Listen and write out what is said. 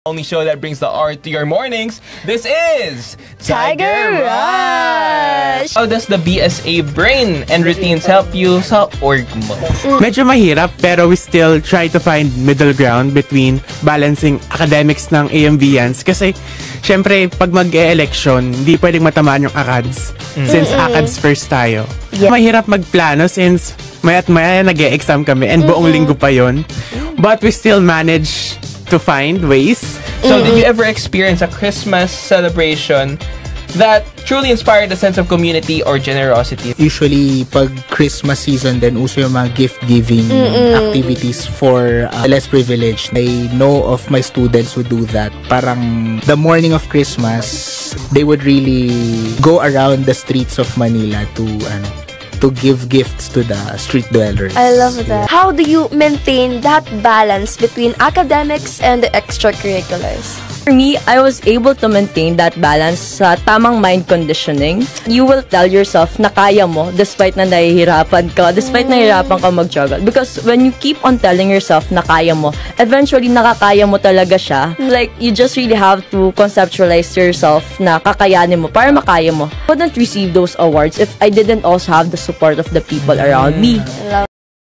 Only show that brings the art to your mornings. This is Tiger Rush! How does the BSA brain and routines help you sa org mo? Medyo mahirap pero we still try to find middle ground between balancing academics ng AMVians kasi syempre pag mag-e-election hindi pwedeng matamaan yung ACADS since ACADS first tayo. Yeah. Mahirap magplano since maya't maya nag-e-exam kami and buong linggo pa yon. But we still manage to find ways. So did you ever experience a Christmas celebration that truly inspired a sense of community or generosity? Usually, pag Christmas season, then uso yung mga gift-giving activities for less privileged. I know of my students who do that. Parang the morning of Christmas, they would really go around the streets of Manila to give gifts to the street dwellers. I love that. How do you maintain that balance between academics and the extracurriculars? For me, I was able to maintain that balance sa tamang mind conditioning. You will tell yourself na kaya mo despite na nahihirapan ka, despite nahihirapan ka mag-juggle. Because when you keep on telling yourself na kaya mo, eventually nakakaya mo talaga siya. Like, you just really have to conceptualize yourself na kakayanin mo para makaya mo. I wouldn't receive those awards if I didn't also have the support of the people around me.